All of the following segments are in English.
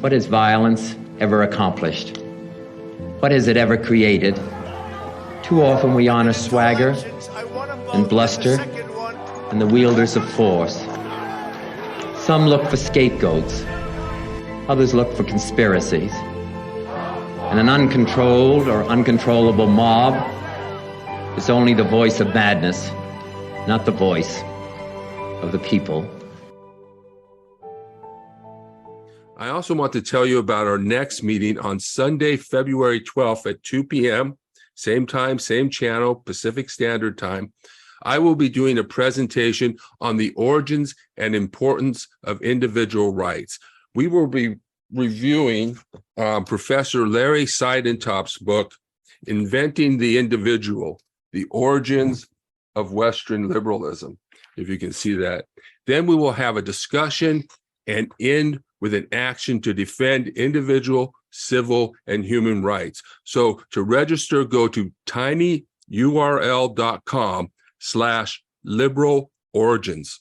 What has violence ever accomplished? What has it ever created? Too often we honor swagger and bluster and the wielders of force. Some look for scapegoats. Others look for conspiracies. And an uncontrolled or uncontrollable mob is only the voice of madness, not the voice of the people. I also want to tell you about our next meeting on Sunday, February 12th at 2 p.m., same time, same channel, Pacific Standard Time. I will be doing a presentation on the origins and importance of individual rights. We will be reviewing Professor Larry Seidentop's book, Inventing the Individual, The Origins of Western Liberalism, if you can see that. Then we will have a discussion and end with an action to defend individual, civil, and human rights. So to register, go to tinyurl.com/liberal origins.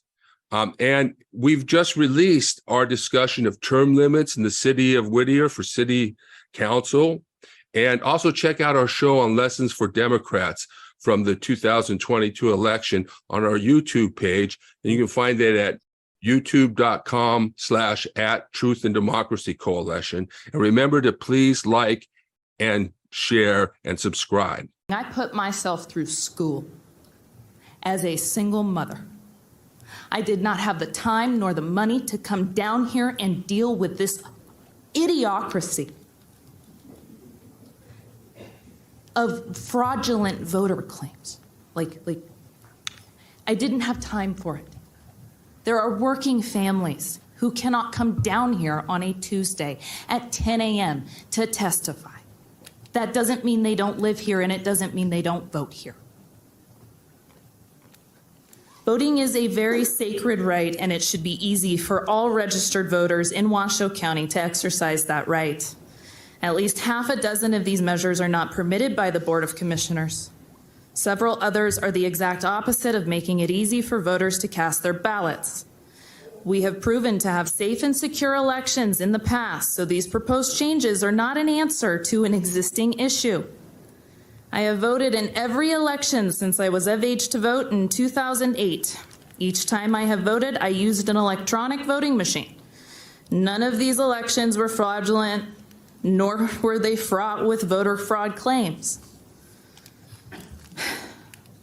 And we've just released our discussion of term limits in the city of Whittier for city council. And also check out our show on lessons for Democrats from the 2022 election on our YouTube page. And you can find that at youtube.com/@Truth and Democracy Coalition. And remember to please like and share and subscribe. I put myself through school as a single mother. I did not have the time nor the money to come down here and deal with this idiocracy of fraudulent voter claims. Like I didn't have time for it. There are working families who cannot come down here on a Tuesday at 10 a.m. to testify. That doesn't mean they don't live here, and it doesn't mean they don't vote here. Voting is a very sacred right, and it should be easy for all registered voters in Washoe County to exercise that right. At least half a dozen of these measures are not permitted by the Board of Commissioners. Several others are the exact opposite of making it easy for voters to cast their ballots. We have proven to have safe and secure elections in the past, so these proposed changes are not an answer to an existing issue. I have voted in every election since I was of age to vote in 2008. Each time I have voted, I used an electronic voting machine. None of these elections were fraudulent, nor were they fraught with voter fraud claims.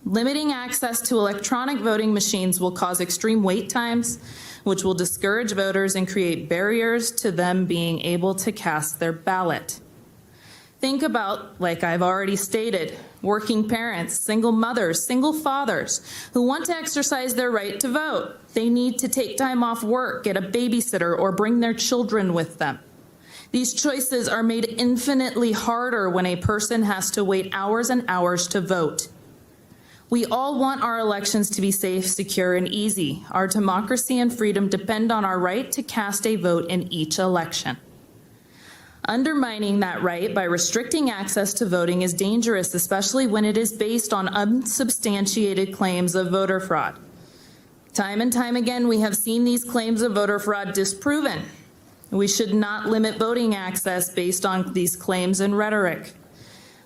Limiting access to electronic voting machines will cause extreme wait times, which will discourage voters and create barriers to them being able to cast their ballot. Think about, like I've already stated, working parents, single mothers, single fathers who want to exercise their right to vote. They need to take time off work, get a babysitter, or bring their children with them. These choices are made infinitely harder when a person has to wait hours and hours to vote. We all want our elections to be safe, secure, and easy. Our democracy and freedom depend on our right to cast a vote in each election. Undermining that right by restricting access to voting is dangerous, especially when it is based on unsubstantiated claims of voter fraud. Time and time again, we have seen these claims of voter fraud disproven. We should not limit voting access based on these claims and rhetoric.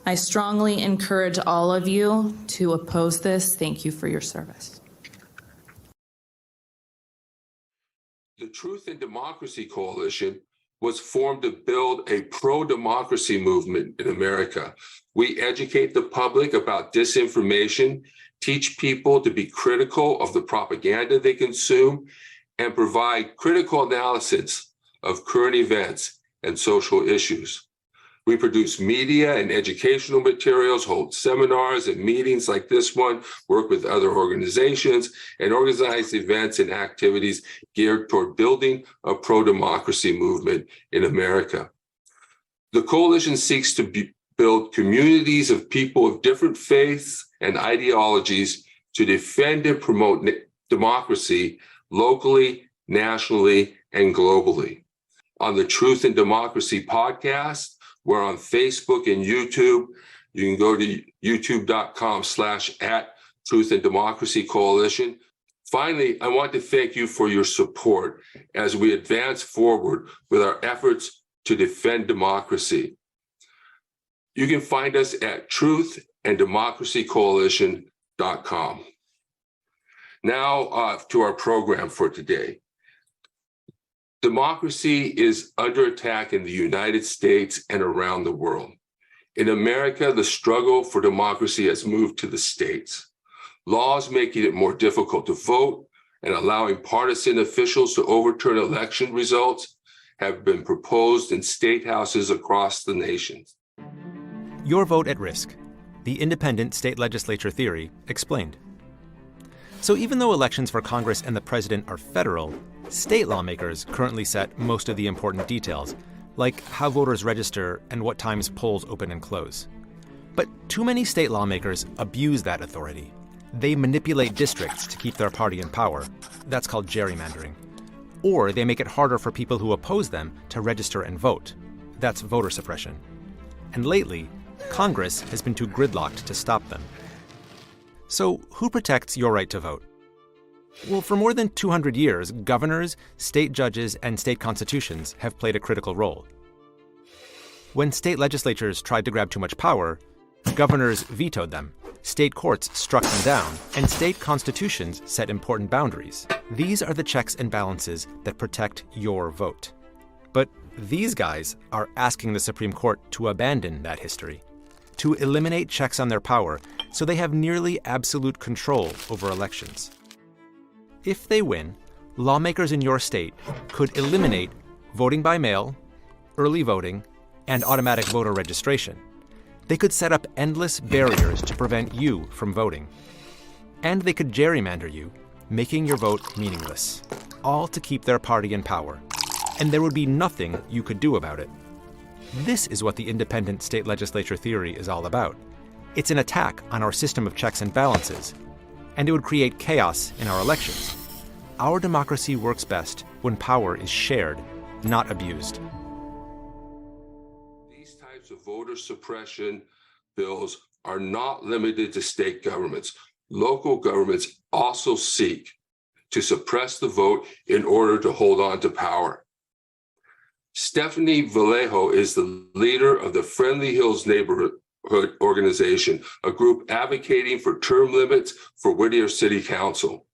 I strongly encourage all of you to oppose this. Thank you for your service. The Truth and Democracy Coalition was formed to build a pro-democracy movement in America. We educate the public about disinformation, teach people to be critical of the propaganda they consume, and provide critical analysis of current events and social issues. We produce media and educational materials, hold seminars and meetings like this one, work with other organizations, and organize events and activities geared toward building a pro-democracy movement in America. The coalition seeks to build communities of people of different faiths and ideologies to defend and promote democracy locally, nationally, and globally. On the Truth and Democracy podcast, we're on Facebook and YouTube. You can go to youtube.com/@Truth and Democracy Coalition. Finally, I want to thank you for your support as we advance forward with our efforts to defend democracy. You can find us at truthanddemocracycoalition.com. Now to our program for today. Democracy is under attack in the United States and around the world. In America, the struggle for democracy has moved to the states. Laws making it more difficult to vote and allowing partisan officials to overturn election results have been proposed in statehouses across the nation. Your vote at risk. The independent state legislature theory explained. So even though elections for Congress and the president are federal, state lawmakers currently set most of the important details, like how voters register and what times polls open and close. But too many state lawmakers abuse that authority. They manipulate districts to keep their party in power. That's called gerrymandering. Or they make it harder for people who oppose them to register and vote. That's voter suppression. And lately, Congress has been too gridlocked to stop them. So who protects your right to vote? Well, for more than 200 years, governors, state judges, and state constitutions have played a critical role. When state legislatures tried to grab too much power, governors vetoed them, state courts struck them down, and state constitutions set important boundaries. These are the checks and balances that protect your vote. But these guys are asking the Supreme Court to abandon that history, to eliminate checks on their power so they have nearly absolute control over elections. If they win, lawmakers in your state could eliminate voting by mail, early voting, and automatic voter registration. They could set up endless barriers to prevent you from voting. And they could gerrymander you, making your vote meaningless, all to keep their party in power. And there would be nothing you could do about it. This is what the independent state legislature theory is all about. It's an attack on our system of checks and balances, and it would create chaos in our elections. Our democracy works best when power is shared, not abused. These types of voter suppression bills are not limited to state governments. Local governments also seek to suppress the vote in order to hold on to power. Stephanie Vallejo is the leader of the Friendly Hills Neighborhood Organization, a group advocating for term limits for Whittier City Council.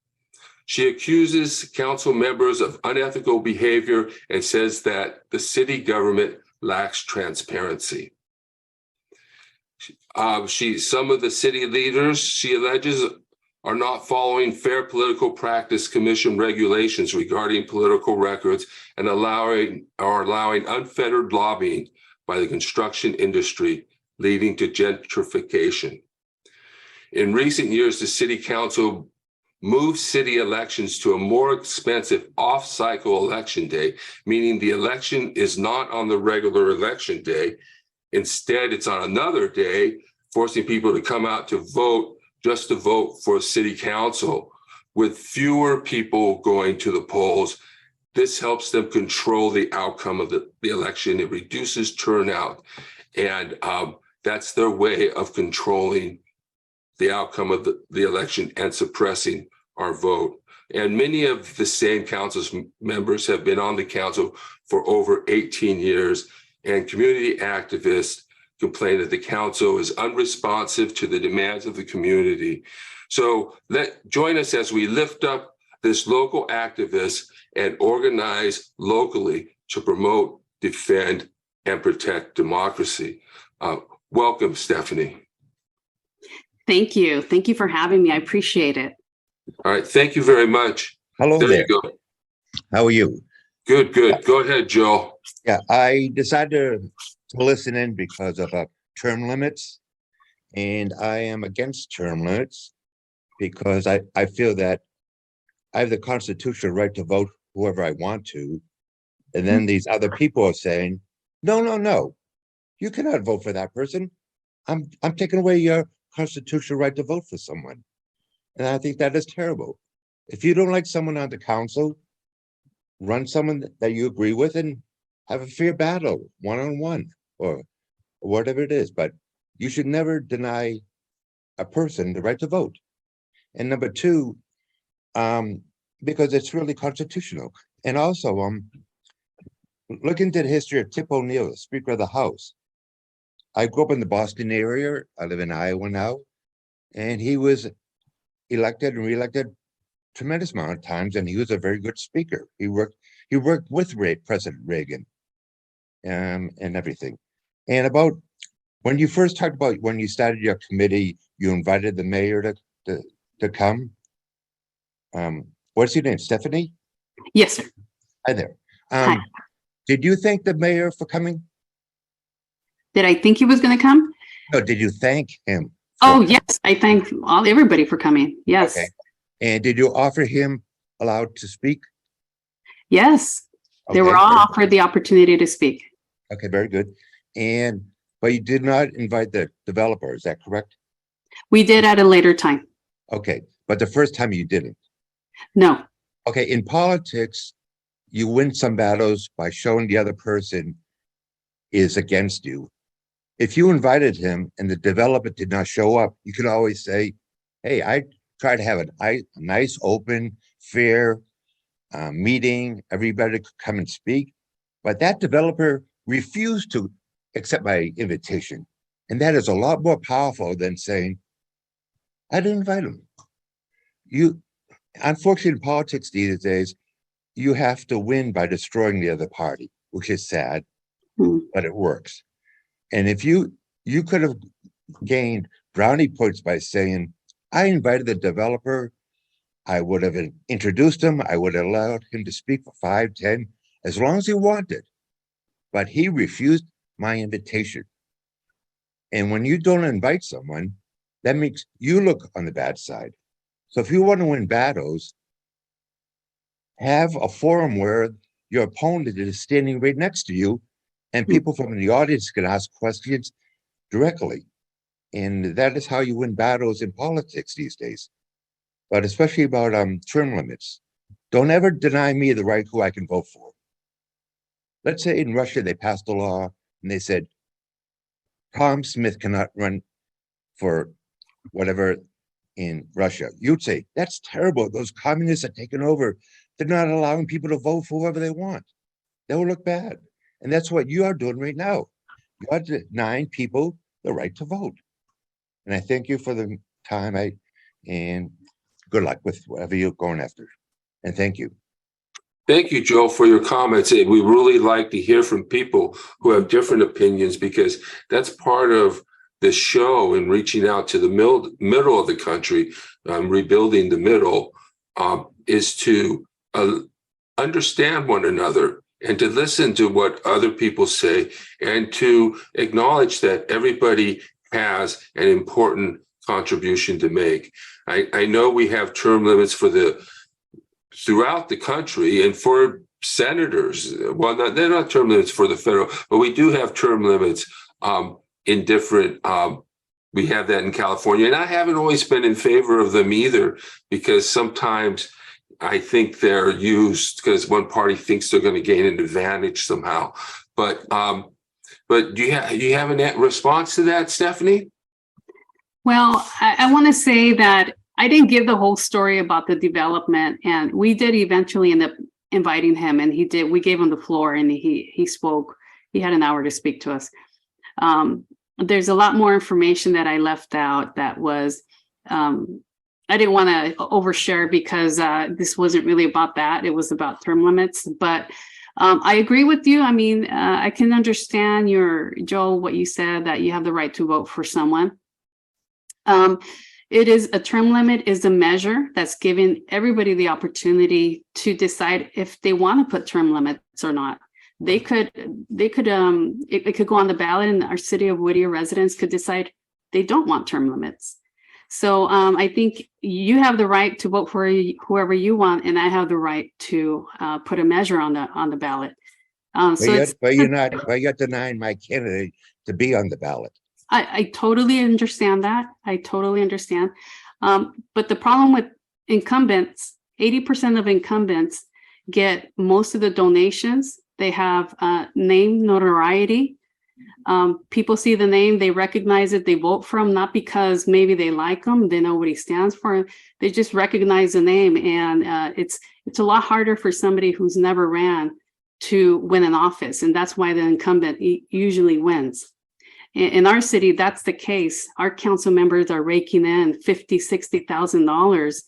She accuses council members of unethical behavior and says that the city government lacks transparency. Some of the city leaders, she alleges, are not following Fair Political Practice Commission regulations regarding political records and allowing unfettered lobbying by the construction industry, leading to gentrification. In recent years, the city council moved city elections to a more expensive off-cycle election day, meaning the election is not on the regular election day. Instead, it's on another day, forcing people to come out to vote just to vote for city council. With fewer people going to the polls, this helps them control the outcome of the election. It reduces turnout, and that's their way of controlling the outcome of the election and suppressing our vote. And many of the same council's members have been on the council for over 18 years, and community activists complain that the council is unresponsive to the demands of the community. So join us as we lift up this local activist and organize locally to promote, defend, and protect democracy. Welcome, Stephanie. Thank you. Thank you for having me. I appreciate it. All right. Thank you very much. Hello there. You go. How are you? Good, good. Go ahead, Joe. Yeah, I decided to listen in because of term limits, and I am against term limits because I feel that I have the constitutional right to vote whoever I want to, and then these other people are saying, no, you cannot vote for that person. I'm taking away your constitutional right to vote for someone. And I think that is terrible. If you don't like someone on the council, run someone that you agree with and have a fair battle, one-on-one, or whatever it is. But you should never deny a person the right to vote. And number two, because it's really constitutional. And also, look into the history of Tip O'Neill, the Speaker of the House. I grew up in the Boston area. I live in Iowa now. And he was elected and reelected tremendous amount of times, and he was a very good speaker. He worked with President Reagan and everything. And about when you first talked about when you started your committee, you invited the mayor to come. What's your name, Stephanie? Yes, sir. Hi there. Hi. Did you thank the mayor for coming? Did I think he was going to come? No, did you thank him? Oh, yes. I thank everybody for coming. Yes. Okay. And did you offer him allowed to speak? Yes. They Okay, were all very offered the opportunity to speak. Okay, very good. But you did not invite the developer, is that correct? We did at a later time. Okay, but the first time you didn't. No. Okay, in politics, you win some battles by showing the other person is against you. If you invited him and the developer did not show up, you could always say, hey, I try to have a nice, open, fair meeting. Everybody could come and speak. But that developer refused to accept my invitation. And that is a lot more powerful than saying, I didn't invite him. Unfortunately, in politics these days, you have to win by destroying the other party, which is sad, but it works. And if you could have gained brownie points by saying, I invited the developer, I would have introduced him, I would have allowed him to speak for 5, 10, as long as he wanted. But he refused my invitation. And when you don't invite someone, that makes you look on the bad side. So if you want to win battles, have a forum where your opponent is standing right next to you and people from the audience can ask questions directly. And that is how you win battles in politics these days. But especially about term limits. Don't ever deny me the right who I can vote for. Let's say in Russia, they passed a law and they said, Tom Smith cannot run for whatever in Russia. You'd say, that's terrible. Those communists are taking over. They're not allowing people to vote for whoever they want. That will look bad. And that's what you are doing right now. You are denying people the right to vote. And I thank you for the time. And good luck with whatever you're going after. And thank you. Thank you, Joe, for your comments. We really like to hear from people who have different opinions, because that's part of the show in reaching out to the middle of the country, rebuilding the middle, is to understand one another and to listen to what other people say and to acknowledge that everybody has an important contribution to make. I know we have term limits throughout the country and for senators. Well, they're not term limits for the federal, but we do have term limits in different, we have that in California. And I haven't always been in favor of them either, because sometimes I think they're used because one party thinks they're going to gain an advantage somehow. But do you have a response to that, Stephanie? Well, I want to say that I didn't give the whole story about the development, and we did eventually end up inviting him, and he did. We gave him the floor, and he spoke. He had an hour to speak to us. There's a lot more information that I left out that was, I didn't want to overshare because this wasn't really about that. It was about term limits, but I agree with you. I mean, I can understand Joel, what you said, that you have the right to vote for someone. It is a term limit is a measure that's giving everybody the opportunity to decide if they want to put term limits or not. It could go on the ballot, and our city of Whittier residents could decide they don't want term limits. So I think you have the right to vote for whoever you want, and I have the right to put a measure on the ballot. But you're denying my candidate to be on the ballot. I totally understand that. I totally understand. But the problem with incumbents, 80% of incumbents get most of the donations. They have name notoriety. People see the name, they recognize it, they vote for them, not because maybe they like them, they know what he stands for. They just recognize the name, and it's a lot harder for somebody who's never ran to win an office, and that's why the incumbent usually wins. In our city, that's the case. Our council members are raking in $50,000-$60,000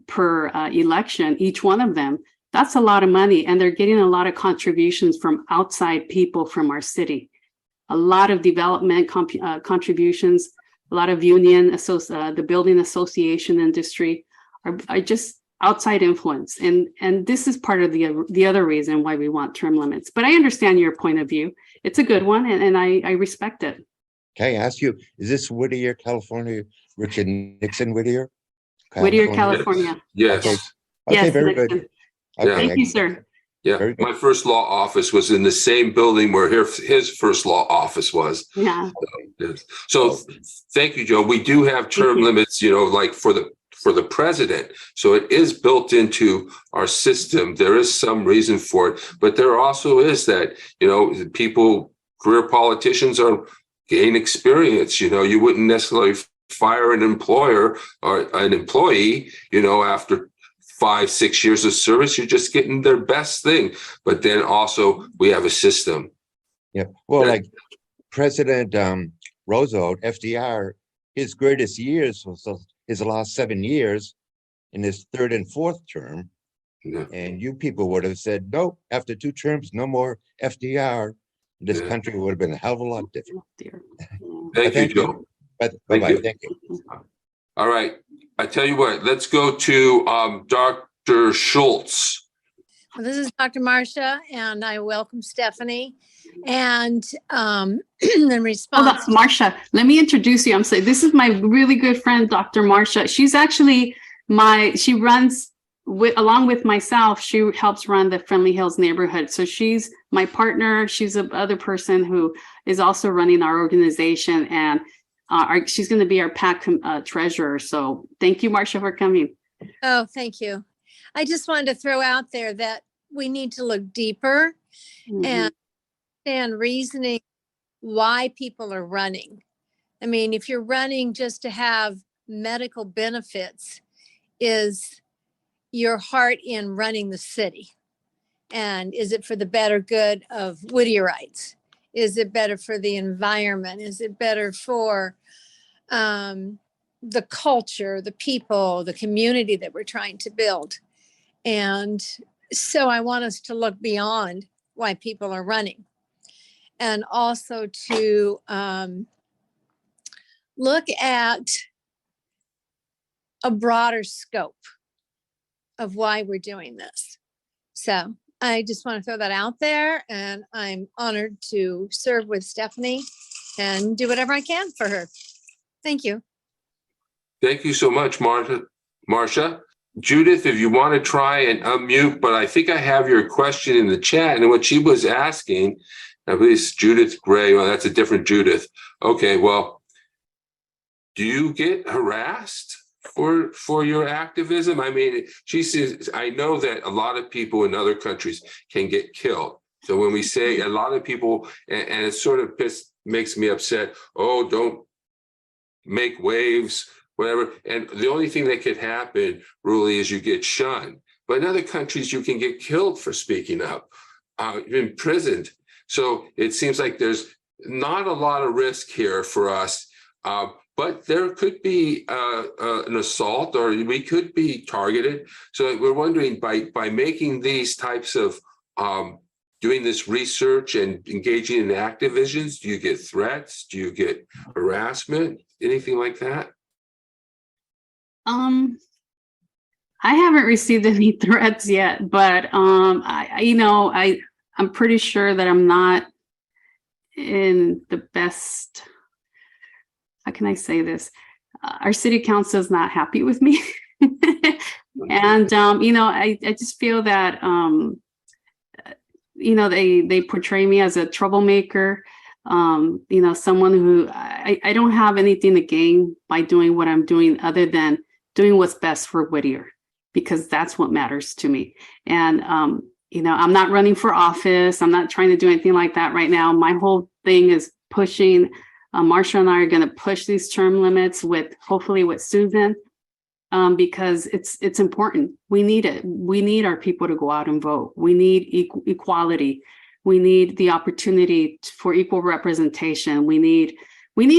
per election, each one of them. That's a lot of money, and they're getting a lot of contributions from outside people from our city. A lot of development contributions, a lot of union, the building association industry are just outside influence. And this is part of the other reason why we want term limits. But I understand your point of view. It's a good one, and I respect it. Can I ask you, is this Whittier, California, Richard Nixon Whittier? Whittier, California. Yes. Okay, Yes, very Nixon. good. Yeah. Okay, Thank you, sir. Yeah, Very good. my first law office was in the same building where his first law office was. Yeah. Yes. So thank you, Joe. We do have term you. limits, like for the president. So it is built into our system. There is some reason for it, but there also is that, career politicians are gain experience. You wouldn't necessarily fire an employer or an employee, after 5-6 years of service. You're just getting their best thing. But then also we have a system. Yeah, well, like President Roosevelt, FDR, his greatest years was his last 7 years in his third and fourth term. Yeah. And you people would have said, no, after 2 terms, no more FDR. This country would have been a hell of a lot different. Thank you, Joe. Bye-bye. Thank you. All right. I tell you what, let's go to Dr. Schultz. Well, this is Dr. Marcia, and I welcome Stephanie. And in response, Hold on, Marcia, let me introduce you. I'm saying this is my really good friend, Dr. Marcia. She's actually she runs along with myself. She helps run the Friendly Hills neighborhood. So she's my partner. She's the other person who is also running our organization, and she's going to be our PAC treasurer. So thank you, Marcia, for coming. oh, thank you. I just wanted to throw out there that we need to look deeper and reasoning why people are running. I mean, if you're running just to have medical benefits, is your heart in running the city? And is it for the better good of Whittierites? Is it better for the environment? Is it better for the culture, the people, the community that we're trying to build? And so I want us to look beyond why people are running, and also to look at a broader scope of why we're doing this. So I just want to throw that out there, and I'm honored to serve with Stephanie and do whatever I can for her. Thank you. Thank you so much, Marcia. Judith, if you want to try and unmute, but I think I have your question in the chat, and what she was asking, I believe it's Judith Gray. Well, that's a different Judith. Okay, well, do you get harassed for your activism? I mean, she says, I know that a lot of people in other countries can get killed. So when we say a lot of people, and it sort of makes me upset, oh, don't make waves, whatever. And the only thing that could happen really is you get shunned. But in other countries, you can get killed for speaking up, imprisoned. So it seems like there's not a lot of risk here for us. But there could be an assault, or we could be targeted. So we're wondering, by making these types of doing this research and engaging in activisms, do you get threats? Do you get harassment? Anything like that? I haven't received any threats yet, but I'm pretty sure that I'm not in the best. How can I say this? Our city council is not happy with me. And, I just feel that, they portray me as a troublemaker, someone who I don't have anything to gain by doing what I'm doing other than doing what's best for Whittier, because that's what matters to me. And, I'm not running for office. I'm not trying to do anything like that right now. My whole thing is pushing. Marcia and I are going to push these term limits hopefully with Susan. because it's important. We need it. We need our people to go out and vote. We need equality. We need the opportunity for equal representation. We need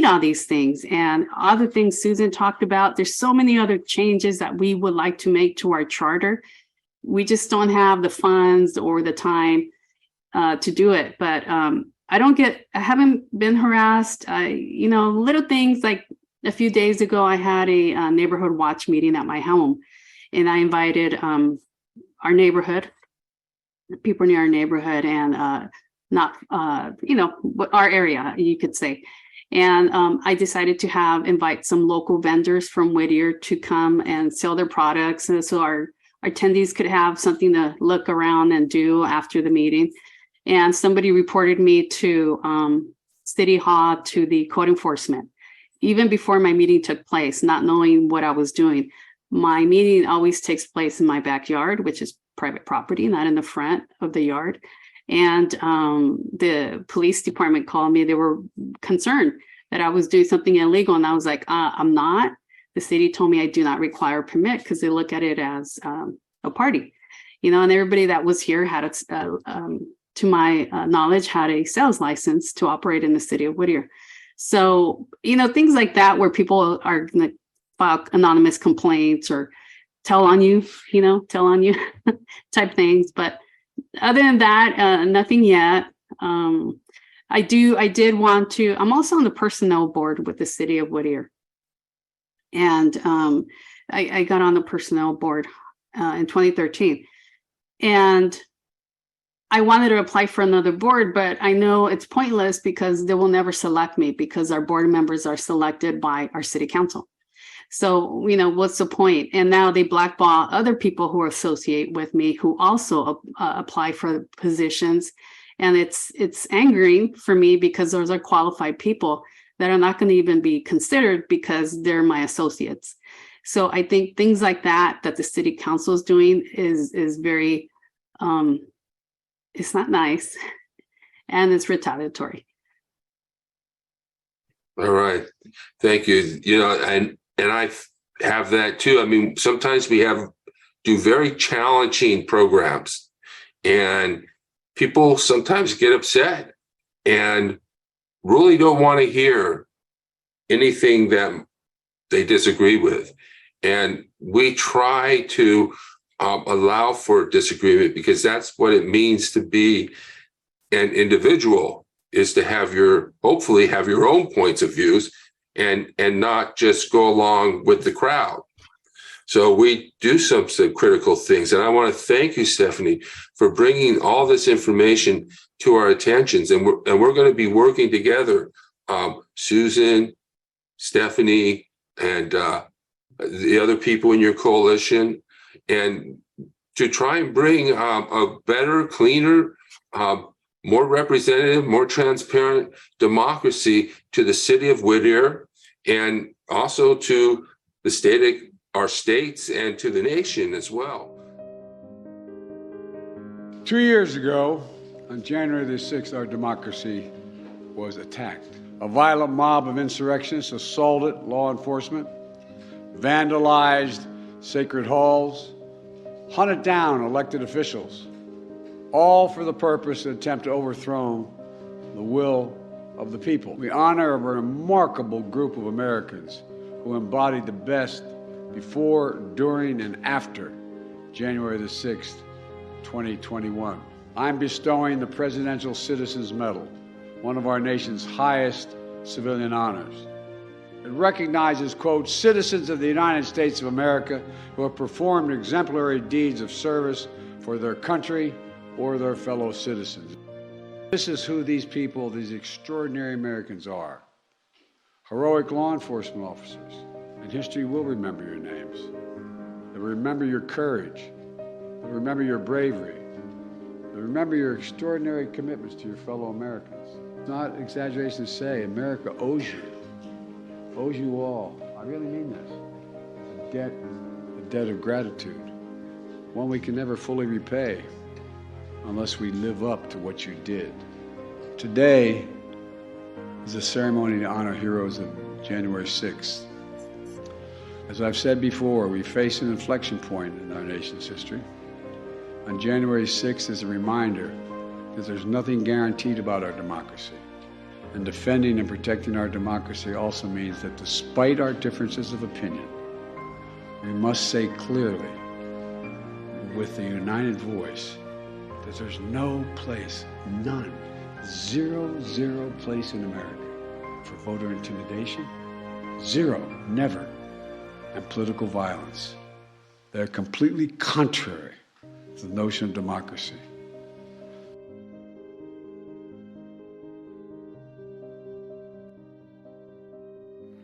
all these things, and other things Susan talked about. There's so many other changes that we would like to make to our charter. We just don't have the funds or the time to do it. But I haven't been harassed. Little things like a few days ago, I had a neighborhood watch meeting at my home, and I invited our neighborhood, the people near our neighborhood, and our area, you could say. And I decided to invite some local vendors from Whittier to come and sell their products, and so our attendees could have something to look around and do after the meeting. And somebody reported me to City Hall, to the code enforcement, even before my meeting took place, not knowing what I was doing. My meeting always takes place in my backyard, which is private property, not in the front of the yard. And the police department called me. They were concerned that I was doing something illegal. And I was like, I'm not. The city told me I do not require a permit because they look at it as a party, and everybody that was here had, to my knowledge, had a sales license to operate in the city of Whittier. So, things like that, where people are going to file anonymous complaints or tell on you type things. But other than that, nothing yet. I did want to, I'm also on the personnel board with the city of Whittier. And I got on the personnel board in 2013. And I wanted to apply for another board, but I know it's pointless because they will never select me because our board members are selected by our city council. So, what's the point? And now they blackball other people who associate with me who also apply for positions. And it's angering for me because those are qualified people that are not going to even be considered because they're my associates. So I think things like that the city council is doing is very, it's not nice, and it's retaliatory. All right, thank you. And I have that too. I mean, sometimes we do very challenging programs, and people sometimes get upset and really don't want to hear anything that they disagree with. And we try to allow for disagreement because that's what it means to be an individual, is to hopefully have your own points of views and not just go along with the crowd. So we do some critical things. And I want to thank you, Stephanie, for bringing all this information to our attentions. And we're going to be working together, Susan, Stephanie, and the other people in your coalition, and to try and bring a better, cleaner, more representative, more transparent democracy to the city of Whittier, and also to our states, and to the nation as well. 2 years ago, on January the 6th, our democracy was attacked. A violent mob of insurrectionists assaulted law enforcement, vandalized sacred halls, hunted down elected officials, all for the purpose to attempt to overthrow the will of the people. We honor a remarkable group of Americans who embodied the best before, during, and after January the 6th, 2021. I'm bestowing the Presidential Citizens Medal, one of our nation's highest civilian honors. It recognizes, quote, citizens of the United States of America who have performed exemplary deeds of service for their country or their fellow citizens. This is who these people, these extraordinary Americans are. Heroic law enforcement officers, and history will remember your names. They'll remember your courage. They'll remember your bravery. They'll remember your extraordinary commitments to your fellow Americans. It's not exaggeration to say America owes you all. I really mean this. A debt of gratitude, one we can never fully repay unless we live up to what you did. Today is a ceremony to honor heroes of January 6th. As I've said before, we face an inflection point in our nation's history. On January 6th is a reminder that there's nothing guaranteed about our democracy. And defending and protecting our democracy also means that despite our differences of opinion, we must say clearly, with a united voice, that there's no place, none, zero place in America for voter intimidation, zero, never, and political violence. They're completely contrary to the notion of democracy.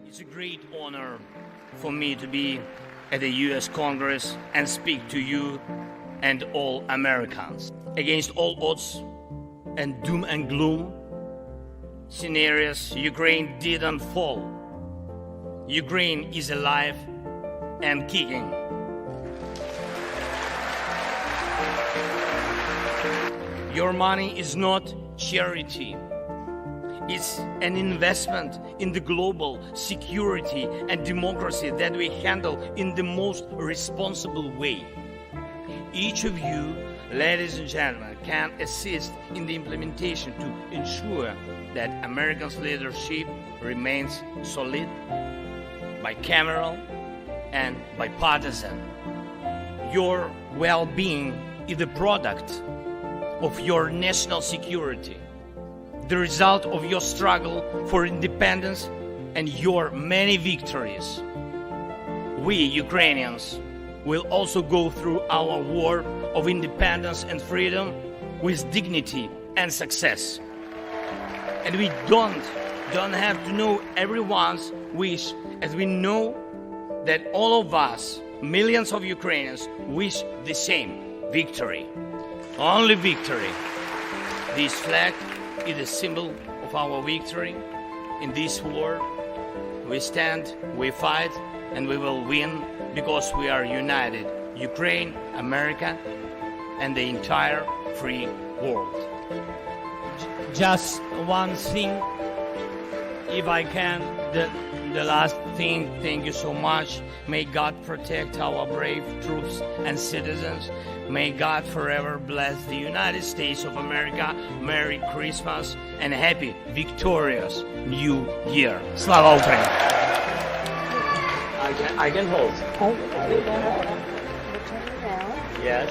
It's a great honor for me to be at the U.S. Congress and speak to you and all Americans. Against all odds and doom and gloom scenarios, Ukraine didn't fall. Ukraine is alive and kicking. Your money is not charity. It's an investment in the global security and democracy that we handle in the most responsible way. Each of you, ladies and gentlemen, can assist in the implementation to ensure that America's leadership remains solid, bicameral, and bipartisan. Your well-being is the product of your national security, the result of your struggle for independence and your many victories. We, Ukrainians, will also go through our war of independence and freedom with dignity and success. And we don't have to know everyone's wish, as we know that all of us, millions of Ukrainians, wish the same: victory. Only victory. This flag is a symbol of our victory in this war. We stand, we fight, and we will win because we are united. Ukraine, America, and the entire free world. Just one thing, if I can, the last thing, thank you so much. May God protect our brave troops and citizens. May God forever bless the United States of America. Merry Christmas and happy, victorious New Year. Slava Ukraini! I can hold. Yes.